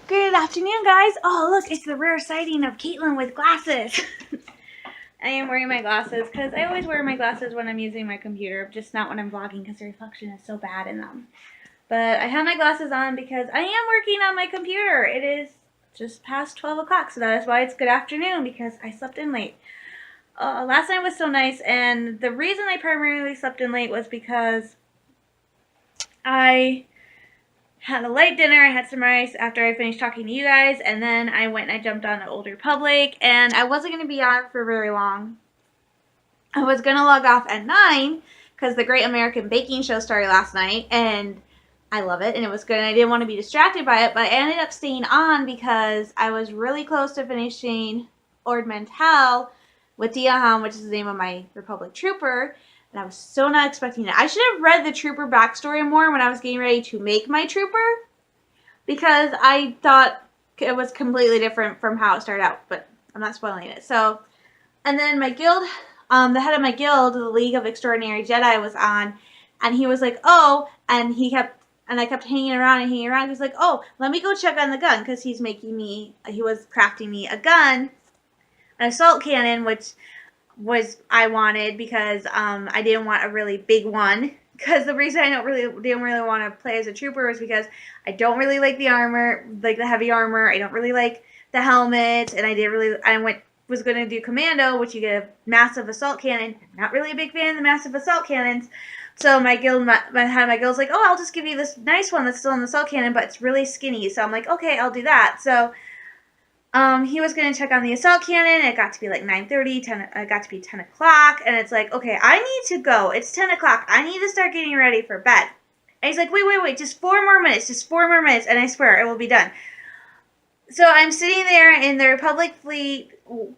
Good afternoon, guys. Oh, look, it's the rare sighting of Caitlin with glasses. I am wearing my glasses because I always wear my glasses when I'm using my computer, just not when I'm vlogging because the reflection is so bad in them. But I have my glasses on because I am working on my computer. It is just past 12 o'clock, so that is why it's good afternoon, because I slept in late. Last night was so nice, and the reason I primarily slept in late was because I had a light dinner. I had some rice after I finished talking to you guys, and then I went and I jumped on Old Republic, and I wasn't going to be on for very long. I was going to log off at 9 because the Great American Baking Show started last night, and I love it, and it was good, and I didn't want to be distracted by it, but I ended up staying on because I was really close to finishing Ord Mantell with Diahan, which is the name of my Republic trooper, and I was so not expecting it. I should have read the trooper backstory more when I was getting ready to make my trooper, because I thought it was completely different from how it started out, but I'm not spoiling it. So, and then my guild, the head of my guild, the League of Extraordinary Jedi, was on, and he was like, oh, and I kept hanging around and hanging around. He was like, oh, let me go check on the gun, because he was crafting me a gun, an assault cannon, which I wanted because I didn't want a really big one. Because the reason I didn't really want to play as a trooper was because I don't really like the armor, like the heavy armor. I don't really like the helmet, and was going to do commando, which you get a massive assault cannon. Not really a big fan of the massive assault cannons. So my guild's like, oh, I'll just give you this nice one that's still in the assault cannon, but it's really skinny. So I'm like, okay, I'll do that. So he was going to check on the assault cannon. It got to be like 9:30, 10. It got to be 10 o'clock, and it's like, okay, I need to go. It's 10 o'clock. I need to start getting ready for bed. And he's like, wait, just 4 more minutes, and I swear it will be done. So I'm sitting there in the Republic Fleet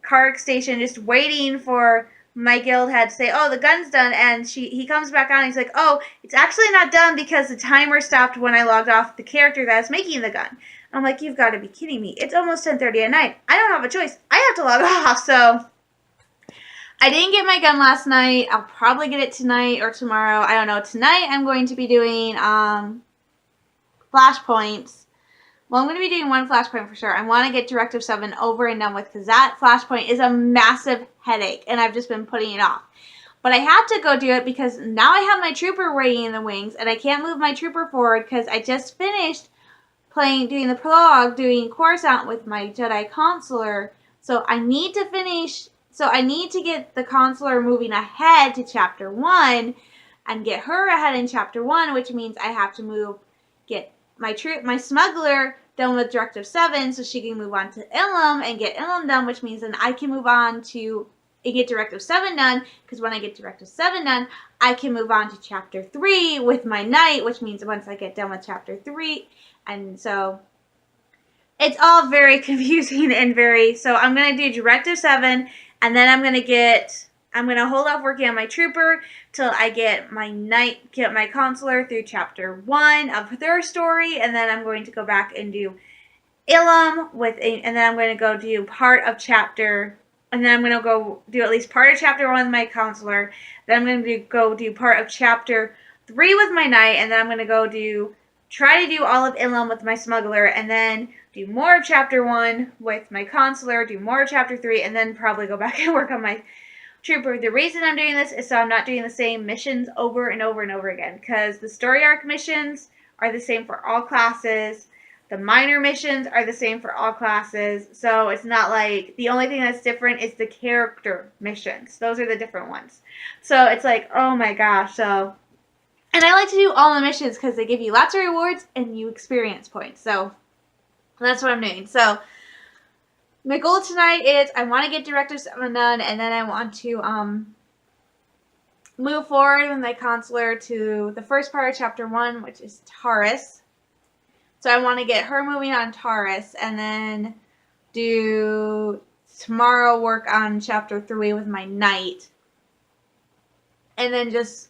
Karg station, just waiting for my guild head to say, oh, the gun's done, and he comes back on, and he's like, oh, it's actually not done because the timer stopped when I logged off the character that's making the gun. I'm like, you've got to be kidding me. It's almost 10:30 at night. I don't have a choice. I have to log off. So I didn't get my gun last night. I'll probably get it tonight or tomorrow. I don't know. Tonight I'm going to be doing flashpoints. Well, I'm going to be doing one flashpoint for sure. I want to get Directive 7 over and done with, because that flashpoint is a massive headache, and I've just been putting it off. But I have to go do it because now I have my trooper waiting in the wings, and I can't move my trooper forward because I just finished doing the prologue, doing Coruscant with my Jedi Consular. So I need to get the Consular moving ahead to Chapter 1 and get her ahead in Chapter 1, which means I have to get my smuggler done with Directive 7 so she can move on to Ilum and get Ilum done, which means then I can move on to get Directive 7 done, because when I get Directive 7 done, I can move on to Chapter 3 with my knight, which means once I get done with Chapter 3, and so it's all very confusing and so I'm going to do Directive 7, and then I'm going to hold off working on my trooper till I get my knight, get my consular through Chapter 1 of their story, and then I'm going to go back and do Ilum and then I'm going to go do part of Chapter, and then I'm going to go do at least part of Chapter 1 with my consular, then I'm going to go do part of Chapter 3 with my knight, and then I'm going to try to do all of Ilum with my smuggler, and then do more of Chapter 1 with my consular, do more of Chapter 3, and then probably go back and work on my trooper. The reason I'm doing this is so I'm not doing the same missions over and over and over again, because the story arc missions are the same for all classes. The minor missions are the same for all classes, so it's not like the only thing that's different is the character missions. Those are the different ones. So it's like, oh my gosh. So, and I like to do all the missions because they give you lots of rewards and you experience points. So that's what I'm doing. So my goal tonight is I want to get Directive 7 done, and then I want to move forward with my consular to the first part of Chapter 1, which is Taurus. So I want to get her moving on Taurus, and then do tomorrow work on Chapter 3 with my knight, and then just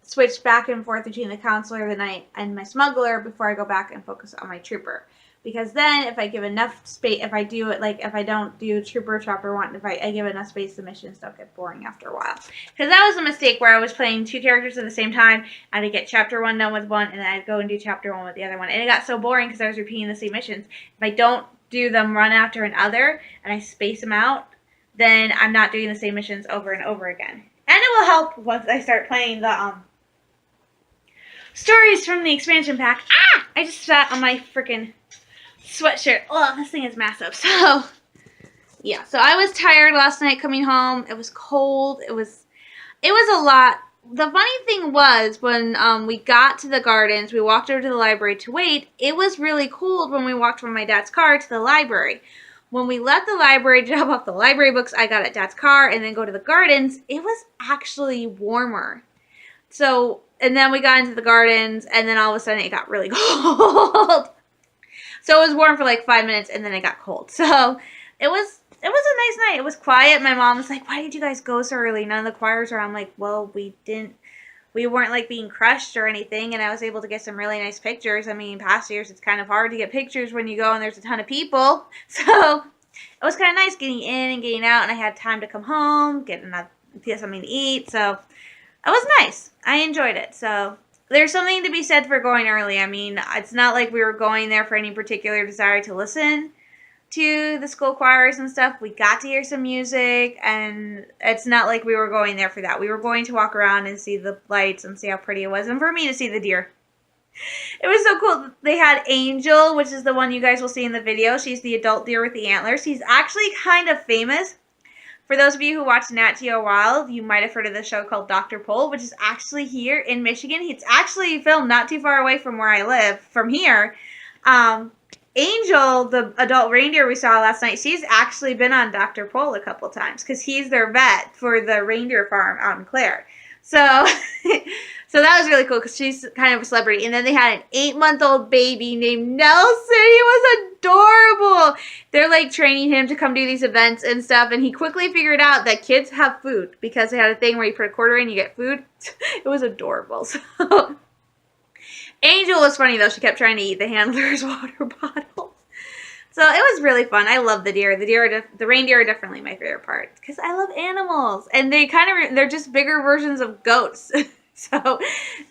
switch back and forth between the consular, the knight, and my smuggler before I go back and focus on my trooper. because then if I give enough space, if I do it, like if I don't do Trooper, Chopper 1, if I give enough space, the missions don't get boring after a while. Because that was a mistake where I was playing 2 characters at the same time. I had to get chapter 1 done with one, and then I'd go and do chapter 1 with the other one. And it got so boring because I was repeating the same missions. If I don't do them one after another, and I space them out, then I'm not doing the same missions over and over again. And it will help once I start playing the stories from the expansion pack. Ah! I just sat on my freaking sweatshirt. Oh, this thing is massive. So, yeah. So I was tired last night coming home. It was cold. It was a lot. The funny thing was when we got to the gardens, we walked over to the library to wait. It was really cold when we walked from my dad's car to the library. When we left the library to drop off the library books I got at Dad's car and then go to the gardens, it was actually warmer. So, and then we got into the gardens and then all of a sudden it got really cold. So it was warm for like 5 minutes and then it got cold. So it was a nice night. It was quiet. My mom was like, why did you guys go so early? None of the choirs are. I'm like, well, we weren't like being crushed or anything, and I was able to get some really nice pictures. I mean, past years it's kind of hard to get pictures when you go and there's a ton of people. So it was kind of nice getting in and getting out, and I had time to come home, get something to eat. So it was nice. I enjoyed it. So there's something to be said for going early. I mean, it's not like we were going there for any particular desire to listen to the school choirs and stuff. We got to hear some music, and it's not like we were going there for that. We were going to walk around and see the lights and see how pretty it was, and for me to see the deer. It was so cool. They had Angel, which is the one you guys will see in the video. She's the adult deer with the antlers. She's actually kind of famous. For those of you who watch Nat Geo Wild, you might have heard of the show called Dr. Pol, which is actually here in Michigan. It's actually filmed not too far away from where I live, from here. Angel, the adult reindeer we saw last night, she's actually been on Dr. Pol a couple times because he's their vet for the reindeer farm out in Clare. So, so that was really cool because she's kind of a celebrity. And then they had an 8-month-old baby named Nelson. He was adorable. They're like training him to come do these events and stuff. And he quickly figured out that kids have food because they had a thing where you put a quarter in, you get food. It was adorable. So Angel was funny, though. She kept trying to eat the handler's water bottle. So it was really fun. I love the deer. The reindeer are definitely my favorite part because I love animals. And they're just bigger versions of goats. So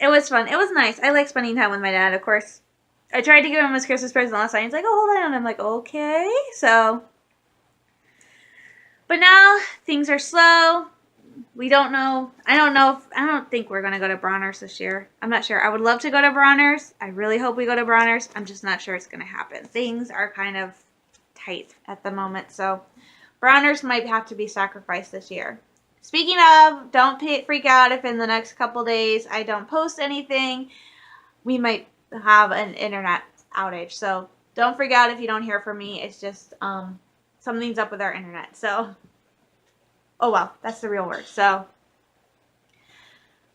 it was fun. It was nice. I like spending time with my dad, of course. I tried to give him his Christmas present last night. He's like, oh, hold on. And I'm like, okay. So, but now things are slow. We don't know. I don't think we're going to go to Bronner's this year. I'm not sure. I would love to go to Bronner's. I really hope we go to Bronner's. I'm just not sure it's going to happen. Things are kind of tight at the moment. So Bronner's might have to be sacrificed this year. Speaking of, don't freak out if in the next couple days I don't post anything. We might have an internet outage. So don't freak out if you don't hear from me. It's just something's up with our internet. So oh well, that's the real word. So,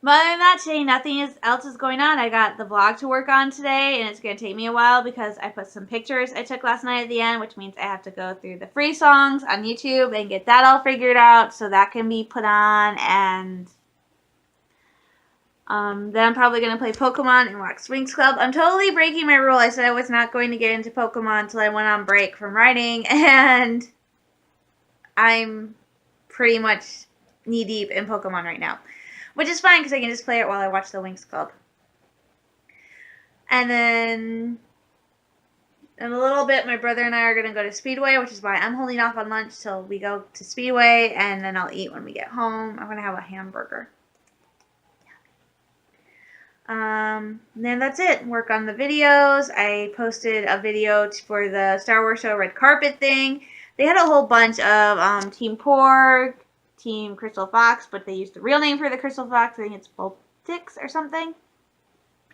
but other than that, today nothing else is going on. I got the vlog to work on today, and it's going to take me a while because I put some pictures I took last night at the end, which means I have to go through the free songs on YouTube and get that all figured out so that can be put on. And then I'm probably going to play Pokemon and watch Winx Club. I'm totally breaking my rule. I said I was not going to get into Pokemon until I went on break from writing, and I'm pretty much knee-deep in Pokemon right now. Which is fine because I can just play it while I watch the Winx Club. And then in a little bit, my brother and I are going to go to Speedway, which is why I'm holding off on lunch till we go to Speedway, and then I'll eat when we get home. I'm going to have a hamburger. Then that's it. Work on the videos. I posted a video for the Star Wars Show red carpet thing. They had a whole bunch of Team Porg, Team Crystal Fox, but they used the real name for the Crystal Fox. I think it's Vulpix or something.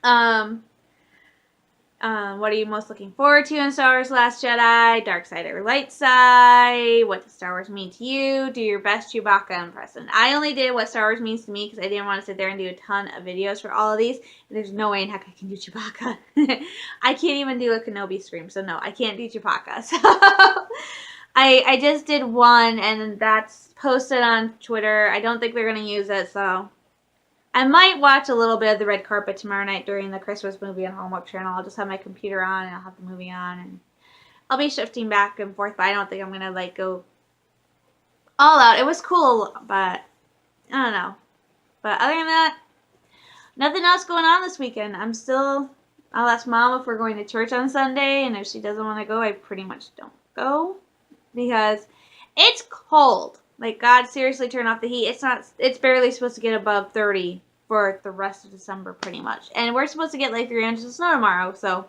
What are you most looking forward to in Star Wars Last Jedi? Dark side or light side? What does Star Wars mean to you? Do your best Chewbacca impression. I only did what Star Wars means to me because I didn't want to sit there and do a ton of videos for all of these. And there's no way in heck I can do Chewbacca. I can't even do a Kenobi stream, so no, I can't do Chewbacca. So I just did one, and that's posted on Twitter. I don't think they're going to use it, so I might watch a little bit of the red carpet tomorrow night during the Christmas movie on Hallmark Channel. I'll just have my computer on, and I'll have the movie on, and I'll be shifting back and forth, but I don't think I'm going to, like, go all out. It was cool, but I don't know. But other than that, nothing else going on this weekend. I'll ask Mom if we're going to church on Sunday, and if she doesn't want to go, I pretty much don't go. Because it's cold. Like, God, seriously, turn off the heat. It's barely supposed to get above 30 for the rest of December, pretty much. And we're supposed to get like 3 inches of snow tomorrow, so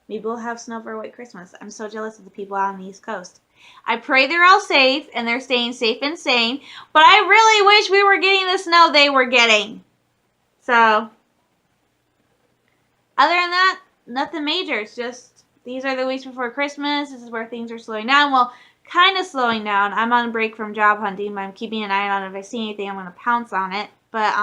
maybe we'll have snow for a white Christmas. I'm so jealous of the people out on the East Coast. I pray they're all safe, and they're staying safe and sane, but I really wish we were getting the snow they were getting. So, other than that, nothing major. It's just, these are the weeks before Christmas. This is where things are slowing down. Well, kind of slowing down. I'm on break from job hunting, but I'm keeping an eye on it. If I see anything, I'm going to pounce on it. But,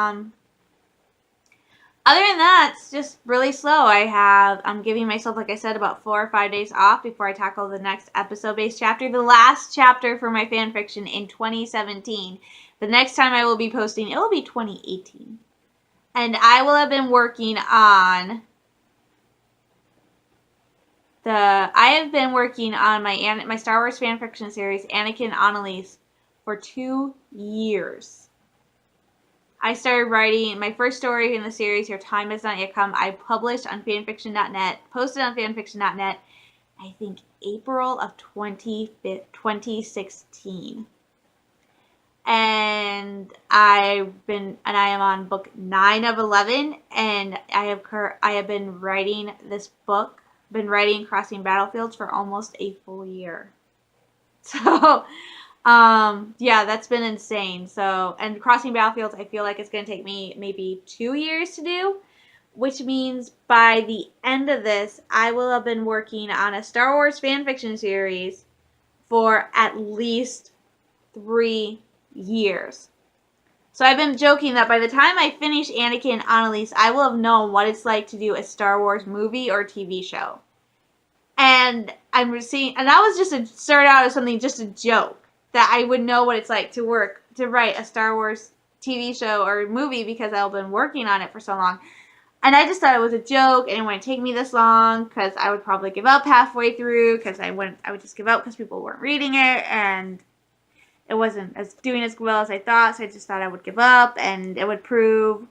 other than that, it's just really slow. I'm giving myself, like I said, about 4 or 5 days off before I tackle the next episode-based chapter. The last chapter for my fan fiction in 2017. The next time I will be posting, it will be 2018. And I will have been working on my Star Wars fan fiction series, Anakin Annalise, for 2 years. I started writing my first story in the series, Your Time Has Not Yet Come. I published on fanfiction.net, posted on fanfiction.net, I think April of 2016. And I am on book 9 of 11, and I have been writing this book, Crossing Battlefields for almost a full year. So, yeah, that's been insane. So, and Crossing Battlefields, I feel like it's going to take me maybe 2 years to do, which means by the end of this, I will have been working on a Star Wars fanfiction series for at least 3 years. So I've been joking that by the time I finish Anakin Annalise, I will have known what it's like to do a Star Wars movie or TV show. And that was started out as something, just a joke, that I would know what it's like to write a Star Wars TV show or movie because I've been working on it for so long. And I just thought it was a joke, and it wouldn't take me this long because I would probably give up halfway through because I would just give up because people weren't reading it, and it wasn't doing as well as I thought, so I just thought I would give up, and it would prove.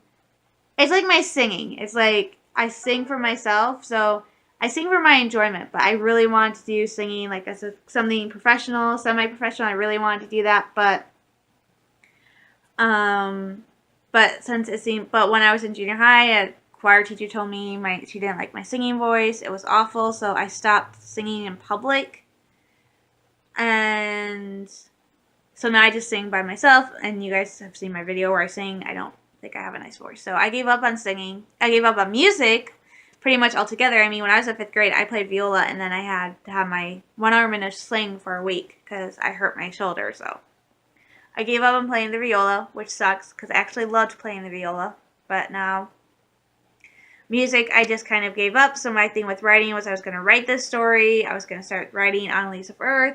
It's like my singing. It's like I sing for myself, so I sing for my enjoyment, but I really wanted to do singing like as something professional, semi-professional. I really wanted to do that, but when I was in junior high, a choir teacher told me she didn't like my singing voice. It was awful, so I stopped singing in public, and so now I just sing by myself, and you guys have seen my video where I sing. I don't think I have a nice voice, so I gave up on singing. I gave up on music pretty much altogether. I mean, when I was in 5th grade, I played viola, and then I had to have my one arm in a sling for a week because I hurt my shoulder, so I gave up on playing the viola, which sucks because I actually loved playing the viola, but now music, I just kind of gave up. So my thing with writing was I was going to write this story. I was going to start writing Annalise of Earth,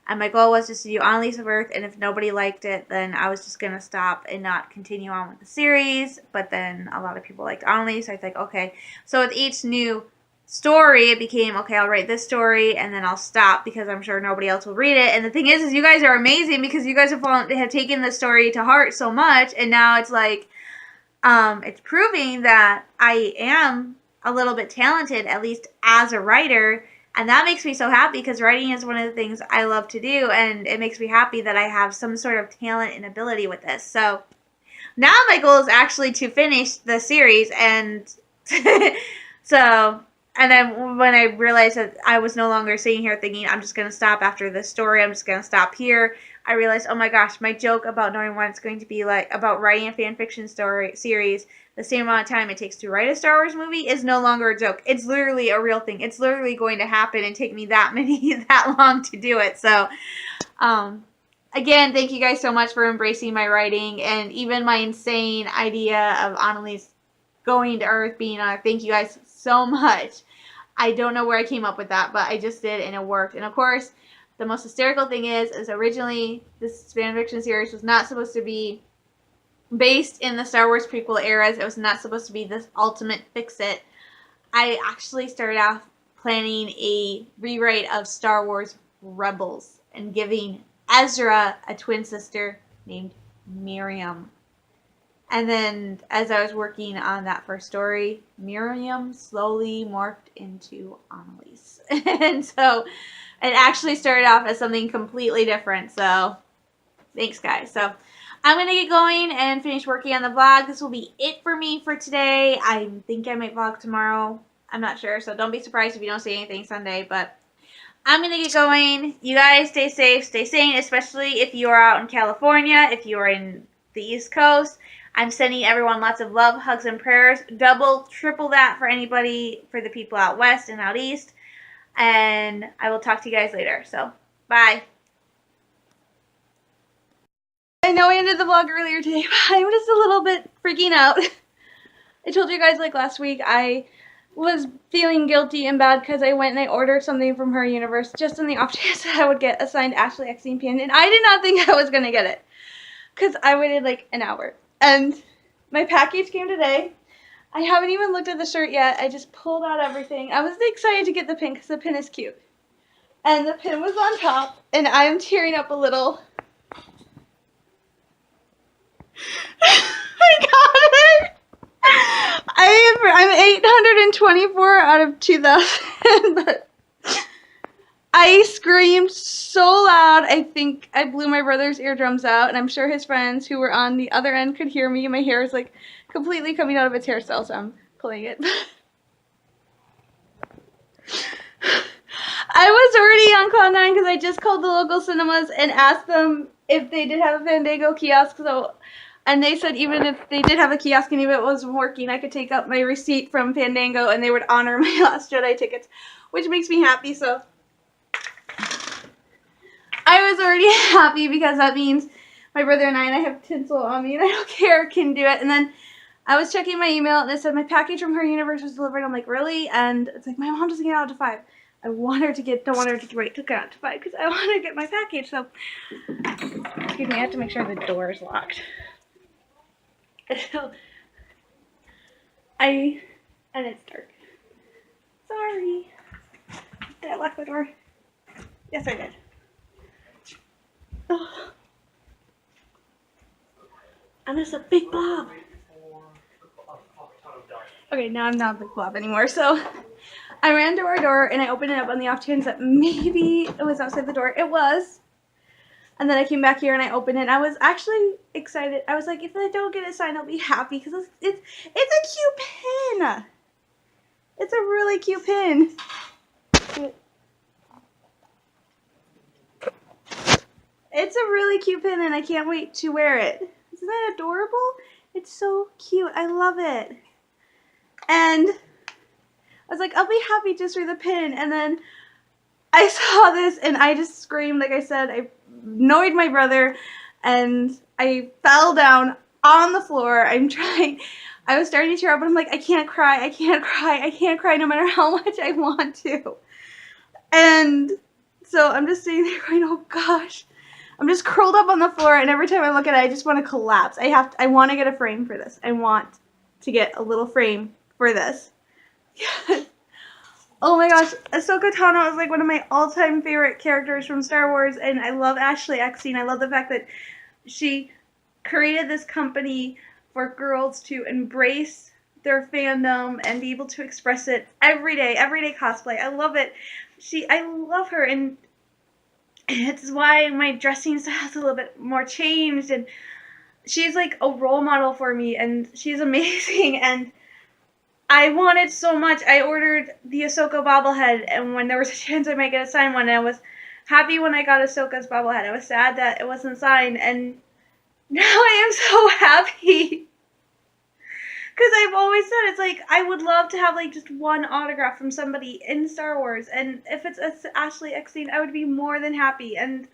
and my goal was just to do Annalise of Earth, and if nobody liked it, then I was just going to stop and not continue on with the series. But then a lot of people liked Annalise, so I was like, okay. So with each new story, it became, okay, I'll write this story, and then I'll stop because I'm sure nobody else will read it. And the thing is you guys are amazing because you guys have taken the story to heart so much, and now it's like, it's proving that I am a little bit talented, at least as a writer. And that makes me so happy because writing is one of the things I love to do, and it makes me happy that I have some sort of talent and ability with this. So now my goal is actually to finish the series, and and then when I realized that I was no longer sitting here thinking I'm just going to stop after this story, I'm just going to stop here, I realized, oh my gosh, my joke about knowing what it's going to be like about writing a fan fiction story series the same amount of time it takes to write a Star Wars movie is no longer a joke. It's literally a real thing. It's literally going to happen and take me that long to do it. So, again, thank you guys so much for embracing my writing and even my insane idea of Annalise going to Earth, being on Earth. Thank you guys so much. I don't know where I came up with that, but I just did, and it worked. And of course, the most hysterical thing is originally this fanfiction series was not supposed to be based in the Star Wars prequel eras. It was not supposed to be this ultimate fix-it. I actually started off planning a rewrite of Star Wars Rebels and giving Ezra a twin sister named Miriam. And then as I was working on that first story, Miriam slowly morphed into Annalise. And so it actually started off as something completely different. So thanks, guys. So I'm going to get going and finish working on the vlog. This will be it for me for today. I think I might vlog tomorrow. I'm not sure. So don't be surprised if you don't see anything Sunday. But I'm going to get going. You guys stay safe, stay sane, especially if you are out in California, if you are in the East Coast. I'm sending everyone lots of love, hugs, and prayers. Double, triple that for anybody, for the people out west and out east. And I will talk to you guys later. So, bye. I know I ended the vlog earlier today, but I'm just a little bit freaking out. I told you guys like last week, I was feeling guilty and bad because I went and I ordered something from Her Universe just in the off chance that I would get a signed Ashley Eckstein pin. And I did not think I was going to get it because I waited like an hour. And my package came today. I haven't even looked at the shirt yet. I just pulled out everything. I was excited to get the pin because the pin is cute. And the pin was on top, and I'm tearing up a little. I got it! I'm 824 out of 2,000, but I screamed so loud, I think I blew my brother's eardrums out, and I'm sure his friends who were on the other end could hear me. My hair is like completely coming out of its hairstyle, so I'm pulling it. I was already on Cloud 9 because I just called the local cinemas and asked them if they did have a Fandango kiosk, and they said even if they did have a kiosk and even if it wasn't working, I could take up my receipt from Fandango and they would honor my Last Jedi tickets, which makes me happy, so I was already happy because that means my brother and I have tinsel on me and I don't care, can do it. And then I was checking my email and it said my package from Her Universe was delivered. I'm like, really? And it's like, my mom doesn't get out to 5. I want her to get, don't want her to wait to get out to 5 because I want to get my package. So, excuse me, I have to make sure the door is locked. And it's dark. Sorry. Did I lock the door? Yes, I did. Oh. I'm just a big blob. Okay, now I'm not a big blob anymore. So I ran to our door and I opened it up on the off chance that maybe it was outside the door. It was. And then I came back here and I opened it. And I was actually excited. I was like, if I don't get it signed, I'll be happy because it's a cute pin. It's a really cute pin. It's a really cute pin and I can't wait to wear it. Isn't that adorable? It's so cute. I love it. And I was like, I'll be happy just for the pin. And then I saw this and I just screamed. Like I said, I annoyed my brother and I fell down on the floor. I was starting to tear up, but I'm like, I can't cry. I can't cry. I can't cry no matter how much I want to. And so I'm just sitting there going, oh gosh. I'm just curled up on the floor, and every time I look at it, I just want to collapse. I want to get a frame for this. I want to get a little frame for this. Yes. Oh my gosh, Ahsoka Tano is like one of my all-time favorite characters from Star Wars, and I love Ashley Eckstein. I love the fact that she created this company for girls to embrace their fandom and be able to express it everyday cosplay. I love it. I love her, and it's why my dressing style is a little bit more changed, and she's like a role model for me, and she's amazing, and I wanted so much. I ordered the Ahsoka bobblehead, and when there was a chance I might get a signed one, and I was happy when I got Ahsoka's bobblehead. I was sad that it wasn't signed, and now I am so happy. Because I've always said, it's like, I would love to have, like, just one autograph from somebody in Star Wars. And if it's Ashley Eckstein, I would be more than happy. And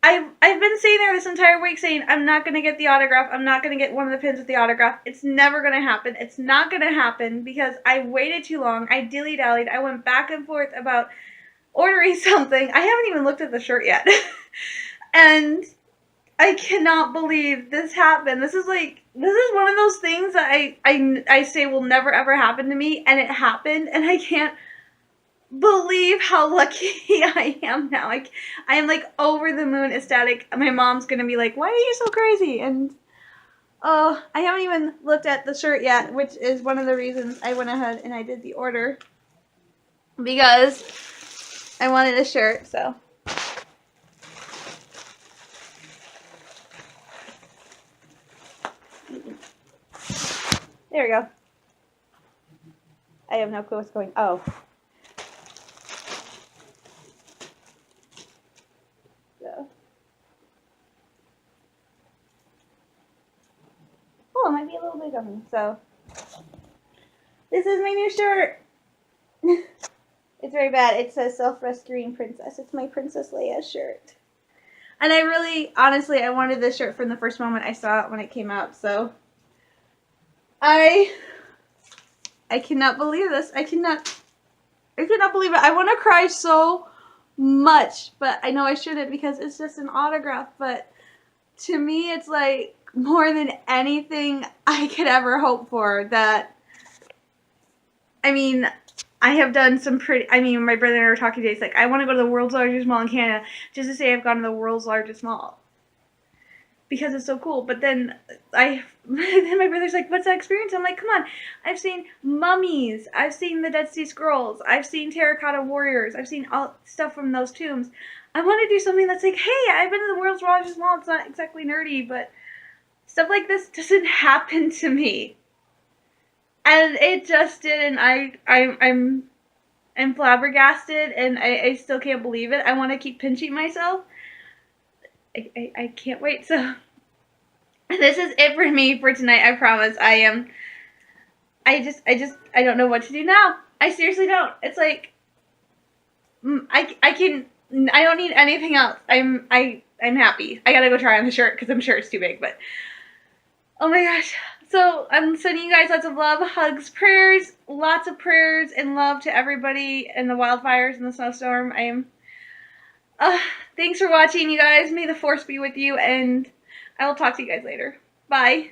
I've been sitting there this entire week saying, I'm not going to get the autograph. I'm not going to get one of the pins with the autograph. It's never going to happen. It's not going to happen because I waited too long. I dilly-dallied. I went back and forth about ordering something. I haven't even looked at the shirt yet. And I cannot believe this happened. This is one of those things that I say will never ever happen to me, and it happened, and I can't believe how lucky I am now. I am like over the moon ecstatic. My mom's gonna be like, why are you so crazy? And oh, I haven't even looked at the shirt yet, which is one of the reasons I went ahead and I did the order. Because I wanted a shirt, so. There we go. I have no clue what's going. Oh. So. Oh, it might be a little big on me. So. This is my new shirt. It's very bad. It says Self-Rescuing Princess. It's my Princess Leia shirt. And I really, honestly, I wanted this shirt from the first moment I saw it when it came out. So. I cannot believe this. I cannot believe it. I want to cry so much, but I know I shouldn't because it's just an autograph, but to me it's like more than anything I could ever hope for. That, I mean, I have done some pretty, I mean, my brother and I were talking today, it's like, I want to go to the world's largest mall in Canada just to say I've gone to the world's largest mall. Because it's so cool. But then then my brother's like, what's that experience? I'm like, come on. I've seen mummies. I've seen the Dead Sea Scrolls. I've seen terracotta warriors. I've seen all stuff from those tombs. I want to do something that's like, hey, I've been to the world's largest mall. It's not exactly nerdy, but stuff like this doesn't happen to me. And it just did, and I'm flabbergasted, and I still can't believe it. I want to keep pinching myself. I can't wait. So this is it for me for tonight. I promise. I don't know what to do now. I seriously don't. It's like I don't need anything else. I'm happy. I gotta go try on the shirt because I'm sure it's too big. But oh my gosh. So I'm sending you guys lots of love, hugs, prayers, lots of prayers and love to everybody in the wildfires and the snowstorm. Thanks for watching, you guys. May the force be with you, and I will talk to you guys later. Bye.